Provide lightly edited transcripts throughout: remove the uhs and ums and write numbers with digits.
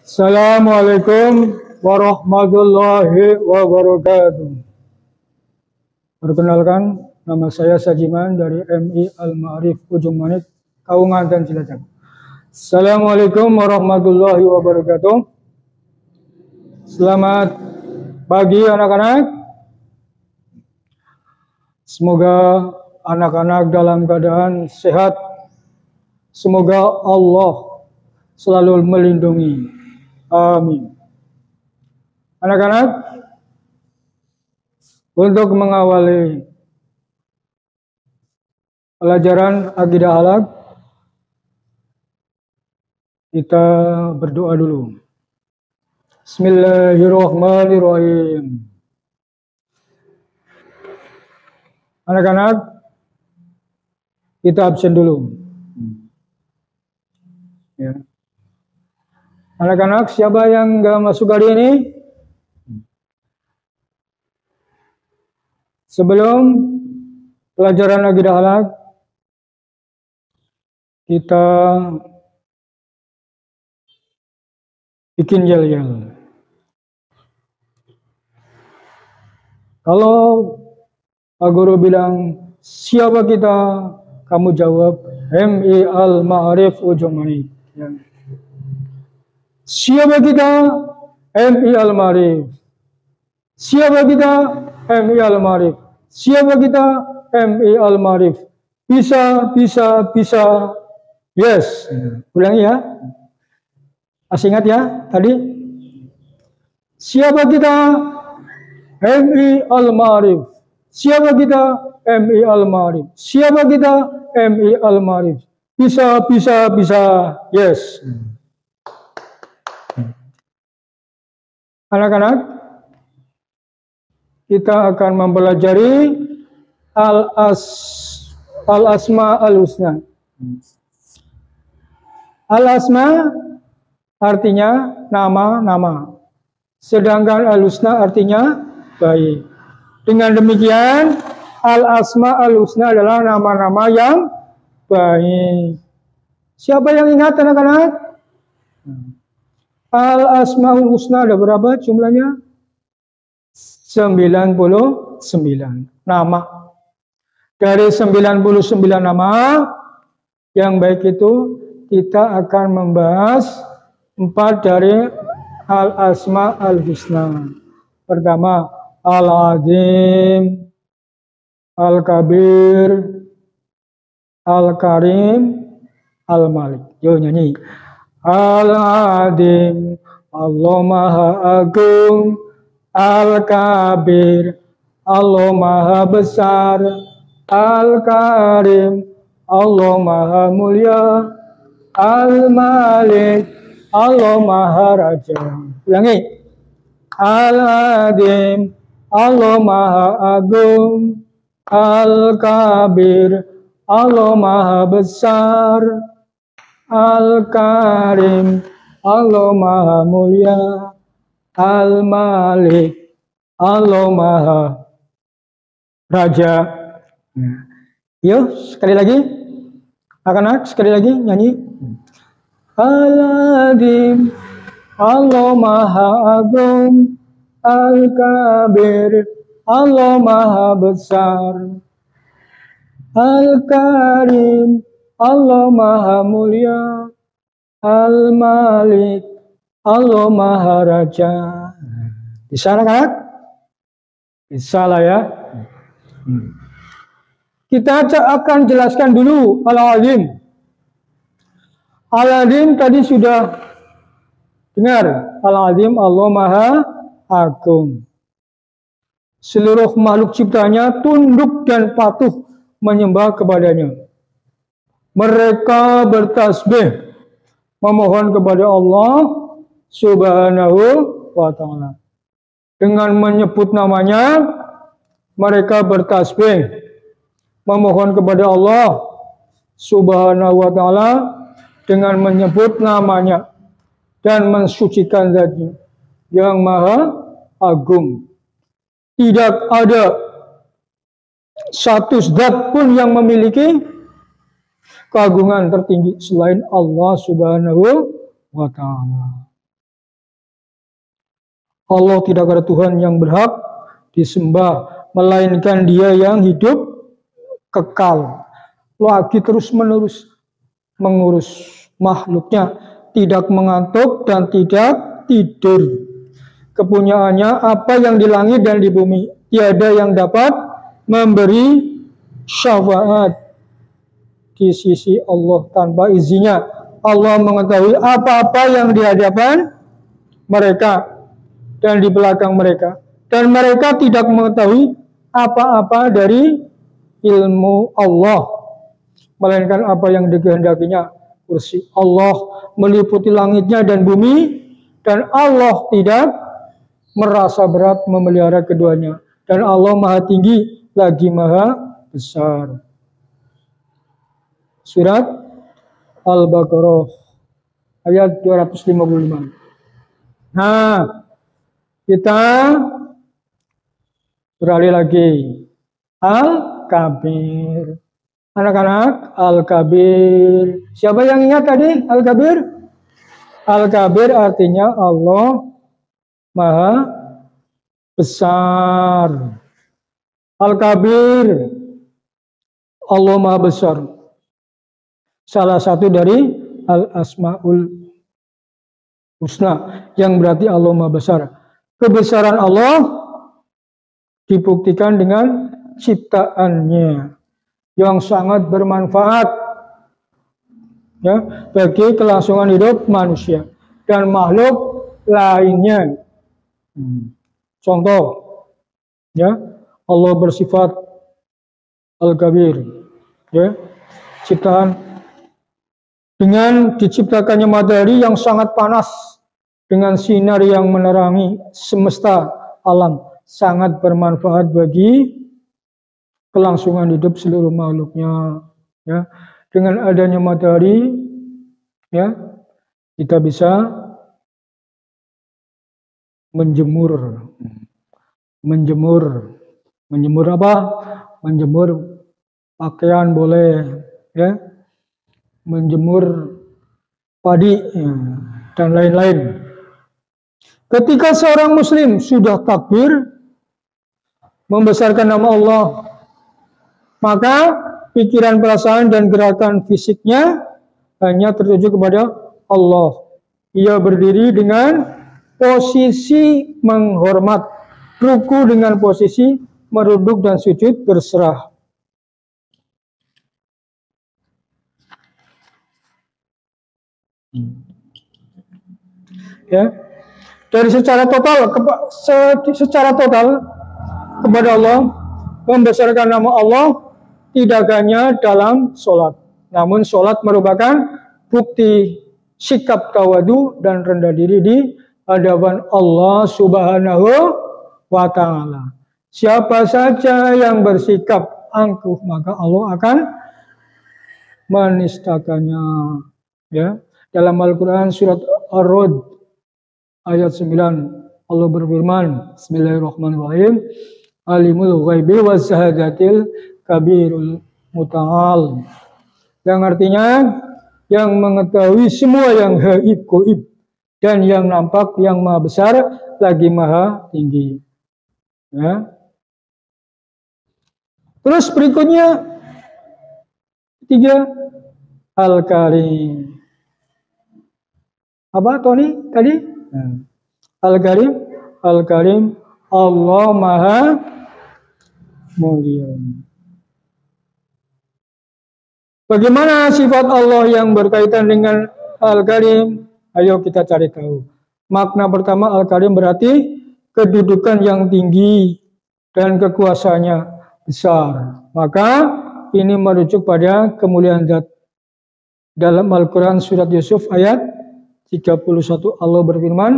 Assalamualaikum warahmatullahi wabarakatuh. Perkenalkan, nama saya Sajiman dari MI Al-Ma'arif Ujung Manik, Kaungan Cilacap. Assalamualaikum warahmatullahi wabarakatuh. Selamat pagi anak-anak. Semoga anak-anak dalam keadaan sehat. Semoga Allah selalu melindungi. Amin. Anak-anak, untuk mengawali pelajaran akidah akhlak, kita berdoa dulu. Bismillahirrahmanirrahim. Anak-anak, kita absen dulu. Ya. Anak-anak, siapa yang nggak masuk hari ini? Sebelum pelajaran akidah akhlak, kita bikin yel-yel. Kalau Pak Guru bilang, siapa kita? Kamu jawab, MI Al-Ma'arif Ujung Manik. Ya. Siapa kita? MI Al-Ma'arif. Siapa kita? MI Al-Ma'arif. Siapa kita? MI Al-Ma'arif. Bisa. Yes. Ulangi ya. Masih ingat ya tadi? Siapa kita? MI Al-Ma'arif. Siapa kita? MI Al-Ma'arif. Siapa kita? MI Al-Ma'arif. Bisa. Yes. Anak-anak, kita akan mempelajari Al-Asma Al-Husna. Al-Asma artinya nama-nama. Sedangkan Al-Husna artinya baik. Dengan demikian, Al-Asma Al-Husna adalah nama-nama yang baik. Siapa yang ingat anak-anak? Al-Asmaul Husna ada berapa jumlahnya? 99 nama. Dari 99 nama yang baik itu, kita akan membahas 4 dari Al-Asma Al-Husna. Pertama, Al-Azim, Al-Kabir, Al-Karim, Al-Malik. Yuk nyanyi. Al-Azim, Allah Maha Agung. Al-Kabir, Allah Maha Besar. Al-Karim, Allah Maha Mulia. Al-Malik, Allah Maha Raja. Ulangi. Al-Azim, Allah Maha Agung. Al-Kabir, Allah Maha Besar. Al-Karim, Allah Maha Mulia. Al-Malik, Allah Maha Raja. Yuk, sekali lagi. Anak-anak, sekali lagi nyanyi. Al-Azim, Allah Maha Agung. Al-Kabir, Allah Maha Besar. Al-Karim, Allah Maha Mulia. Al-Malik, Allah Maha Raja. Bisa anak-anak? Bisa lah ya. Kita akan jelaskan dulu Al-Azim. Al-Azim tadi sudah dengar. Al-Azim, Allah Maha Agung. Seluruh makhluk ciptanya tunduk dan patuh menyembah kepadanya. Mereka bertasbih memohon kepada Allah Subhanahu wa ta'ala. Dengan menyebut namanya, mereka bertasbih memohon kepada Allah Subhanahu wa ta'ala dengan menyebut namanya dan mensucikan Zatnya yang Maha Agung. Tidak ada satu zat pun yang memiliki keagungan tertinggi selain Allah Subhanahu wa ta'ala. Allah tidak ada Tuhan yang berhak disembah, melainkan Dia yang hidup kekal, lagi terus-menerus mengurus makhluknya, tidak mengantuk dan tidak tidur. Kepunyaannya apa yang di langit dan di bumi, tiada yang dapat memberi syafaat di sisi Allah tanpa izinnya. Allah mengetahui apa-apa yang di hadapan mereka dan di belakang mereka, dan mereka tidak mengetahui apa-apa dari ilmu Allah, melainkan apa yang dikehendakinya. Kursi Allah meliputi langitnya dan bumi, dan Allah tidak merasa berat memelihara keduanya, dan Allah maha tinggi lagi maha besar. Surat Al-Baqarah ayat 255. Nah, kita beralih lagi. Al-Kabir. Anak-anak, Al-Kabir. Siapa yang ingat tadi Al-Kabir? Al-Kabir artinya Allah Maha Besar. Al-Kabir, Allah Maha Besar. Salah satu dari Al-Asma'ul Husna, yang berarti Allah Maha Besar. Kebesaran Allah dibuktikan dengan ciptaannya yang sangat bermanfaat, ya, bagi kelangsungan hidup manusia dan makhluk lainnya. Contoh, ya, Allah bersifat Al-Kabir, ya, ciptaan. Dengan diciptakannya matahari yang sangat panas dengan sinar yang menerangi semesta alam, sangat bermanfaat bagi kelangsungan hidup seluruh makhluknya. Ya, dengan adanya matahari, ya, kita bisa menjemur apa? Menjemur pakaian boleh, ya, menjemur padi, ya, dan lain-lain. Ketika seorang muslim sudah takbir membesarkan nama Allah, maka pikiran, perasaan, dan gerakan fisiknya hanya tertuju kepada Allah. Ia berdiri dengan posisi menghormat, ruku dengan posisi merunduk, dan sujud berserah. Ya, dari secara total kepada Allah, membesarkan nama Allah tidak hanya dalam sholat, namun sholat merupakan bukti sikap tawadu dan rendah diri di hadapan Allah Subhanahu wa Ta'ala. Siapa saja yang bersikap angkuh, maka Allah akan menistakannya. Ya, dalam Al-Quran surat Ar-Rod ayat 9, Allah berfirman, Bismillahirrahmanirrahim, Alimul ghaibi wa syahadatil kabirul muta'al, yang artinya yang mengetahui semua yang gaib dan yang nampak, yang maha besar lagi maha tinggi. Ya. Terus berikutnya ketiga, Al-Karim. Apa Tony tadi? Al-Karim, Al-Karim, Allah Maha Mulia. Bagaimana sifat Allah yang berkaitan dengan Al-Karim? Ayo kita cari tahu. Makna pertama, Al-Karim berarti kedudukan yang tinggi dan kekuasaannya besar. Maka ini merujuk pada kemuliaan zat. Dalam Al-Quran surat Yusuf ayat 31, Allah berfirman,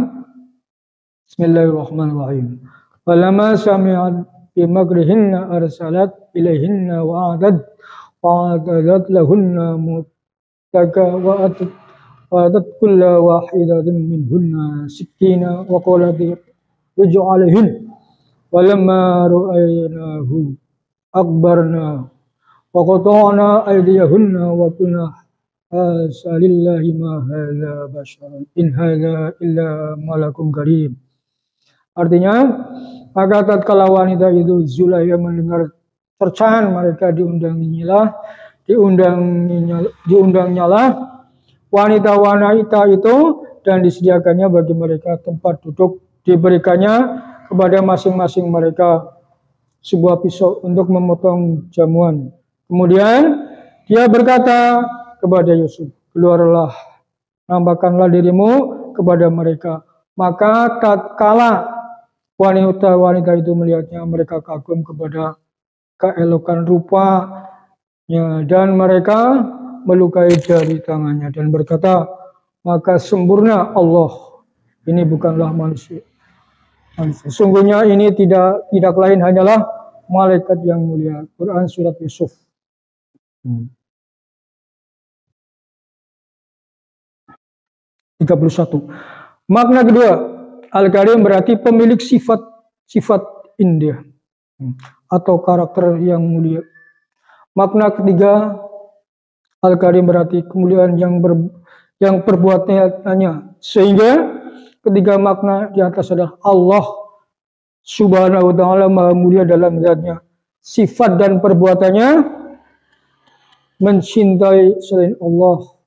Bismillahirrahmanirrahim. Walamma sami'at bimakrihinna arsalat ilaihinna wa'adat lahunna muttaka wa'adat kulla wahidatin minhunna sikina wa qalat ij'alaihin walamma ru'aynahu akbarna wa qata'na aydiyahunna wa kunna asalillahi ma hadza basharun in hadza illa malakun karim. Artinya, maka tatkala wanita itu Zulaikha mendengar cercaan mereka diundangnya wanita-wanita itu dan disediakannya bagi mereka tempat duduk, diberikannya kepada masing-masing mereka sebuah pisau untuk memotong jamuan. Kemudian dia berkata kepada Yusuf, keluarlah, nampakkanlah dirimu kepada mereka. Maka tatkala wanita-wanita itu melihatnya, mereka kagum kepada keelokan rupanya dan mereka melukai jari tangannya dan berkata, maka sempurna Allah, ini bukanlah manusia. Sesungguhnya ini tidak lain hanyalah malaikat yang mulia. Quran surat Yusuf. 31. Makna kedua, Al-Karim berarti pemilik sifat indah atau karakter yang mulia. Makna ketiga, Al-Karim berarti kemuliaan yang perbuatannya. Sehingga ketiga makna di atas adalah Allah Subhanahu wa ta'ala maha mulia dalam zatnya, sifat dan perbuatannya, mencintai selain Allah.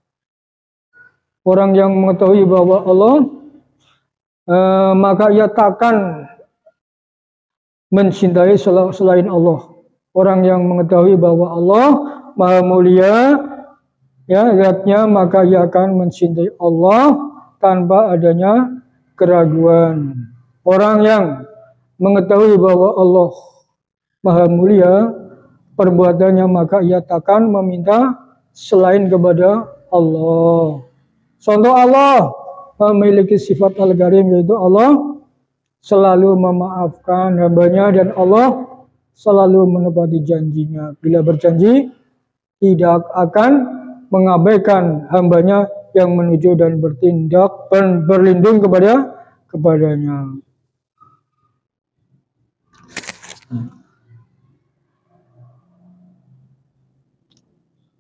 Orang yang mengetahui bahwa Allah, maka ia takkan mencintai selain Allah. Orang yang mengetahui bahwa Allah maha mulia ya zatnya, maka ia akan mencintai Allah tanpa adanya keraguan. Orang yang mengetahui bahwa Allah maha mulia perbuatannya, maka ia takkan meminta selain kepada Allah. Contoh, Allah memiliki sifat Al-Karim, yaitu Allah selalu memaafkan hambanya dan Allah selalu menepati janjinya. Bila berjanji, tidak akan mengabaikan hambanya yang menuju dan bertindak dan berlindung kepadanya.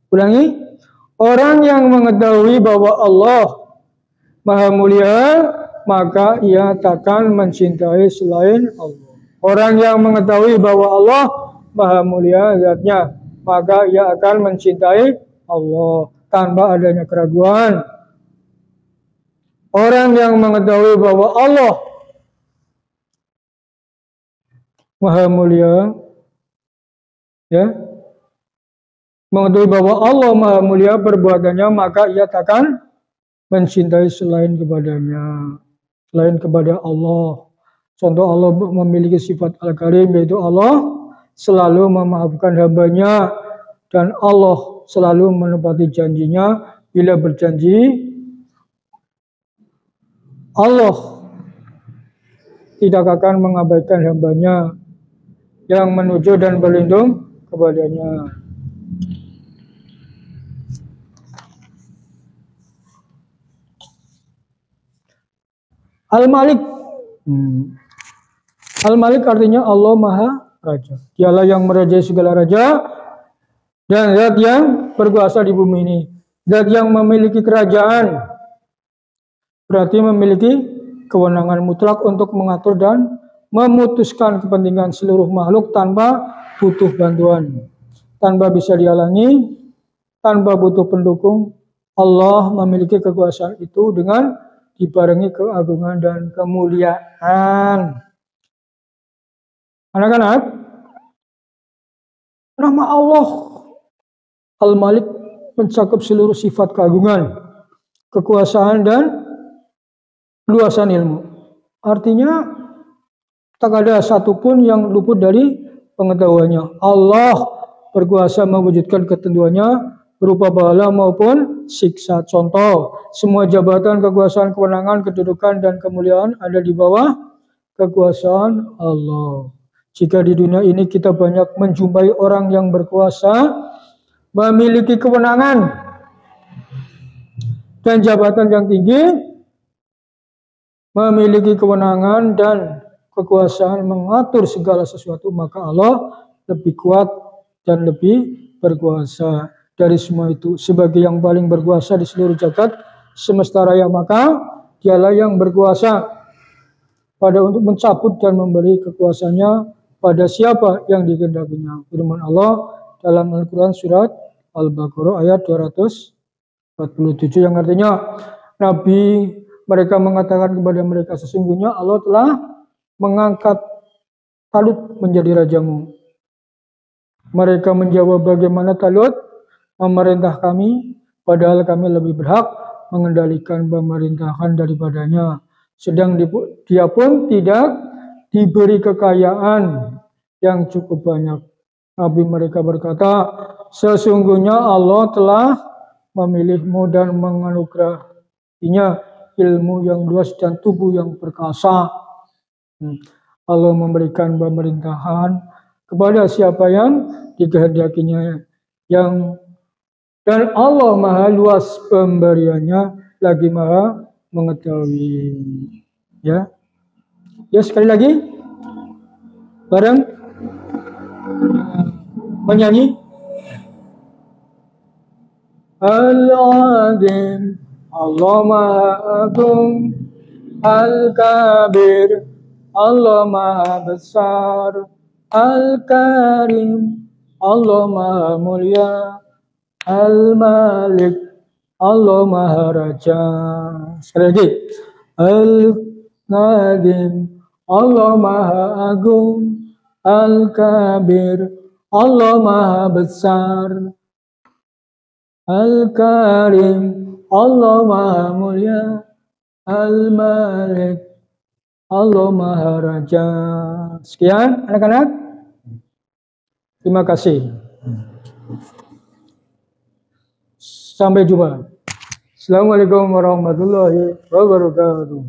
Ulangi. Orang yang mengetahui bahwa Allah maha mulia, maka ia takkan mencintai selain Allah. Orang yang mengetahui bahwa Allah maha mulia zatnya, maka ia akan mencintai Allah tanpa adanya keraguan. Orang yang mengetahui bahwa Allah maha mulia, ya, mengetahui bahwa Allah maha mulia perbuatannya, maka ia takkan mencintai selain kepadanya, selain kepada Allah. Contoh, Allah memiliki sifat Al-Karim, yaitu Allah selalu memaafkan hambanya dan Allah selalu menepati janjinya. Bila berjanji, Allah tidak akan mengabaikan hambanya yang menuju dan berlindung kepadanya. Al-Malik. Al-Malik artinya Allah Maha Raja. Dialah yang merajai segala raja dan zat yang berkuasa di bumi ini. Zat yang memiliki kerajaan berarti memiliki kewenangan mutlak untuk mengatur dan memutuskan kepentingan seluruh makhluk tanpa butuh bantuan, tanpa bisa dihalangi, tanpa butuh pendukung. Allah memiliki kekuasaan itu dengan dibarengi keagungan dan kemuliaan. Anak-anak, nama Allah Al-Malik mencakup seluruh sifat keagungan, kekuasaan dan luasan ilmu. Artinya tak ada satupun yang luput dari pengetahuannya. Allah berkuasa mewujudkan ketentuannya berupa pahala maupun siksa. Contoh, semua jabatan, kekuasaan, kewenangan, kedudukan, dan kemuliaan ada di bawah kekuasaan Allah. Jika di dunia ini kita banyak menjumpai orang yang berkuasa, memiliki kewenangan dan jabatan yang tinggi, memiliki kewenangan dan kekuasaan mengatur segala sesuatu, maka Allah lebih kuat dan lebih berkuasa dari semua itu. Sebagai yang paling berkuasa di seluruh jagat semesta raya, maka dialah yang berkuasa pada untuk mencabut dan memberi kekuasaannya pada siapa yang dikehendakinya. Firman Allah dalam Al-Quran surat Al-Baqarah ayat 247 yang artinya Nabi mereka mengatakan kepada mereka sesungguhnya Allah telah mengangkat Talut menjadi rajamu. Mereka menjawab bagaimana Talut memerintah kami padahal kami lebih berhak mengendalikan pemerintahan daripadanya. Sedang dia pun tidak diberi kekayaan yang cukup banyak. Nabi mereka berkata, sesungguhnya Allah telah memilihmu dan menganugerahinya ilmu yang luas dan tubuh yang perkasa. Allah memberikan pemerintahan kepada siapa yang dikehendakinya, dan Allah maha luas pemberiannya lagi maha mengetahui. Ya sekali lagi bareng menyanyi Al-Azim Allah maha agung, Al-Kabir Allah maha besar, Al-Karim Allah maha mulia, Al-Malik Allah maha raja. Sekali lagi Al-Nazim Allah maha agung, Al-Kabir Allah maha besar, Al-Karim Allah maha mulia, Al-Malik Allah maha raja. Sekian anak-anak. Terima kasih. Sampai jumpa. Assalamualaikum warahmatullahi wabarakatuh.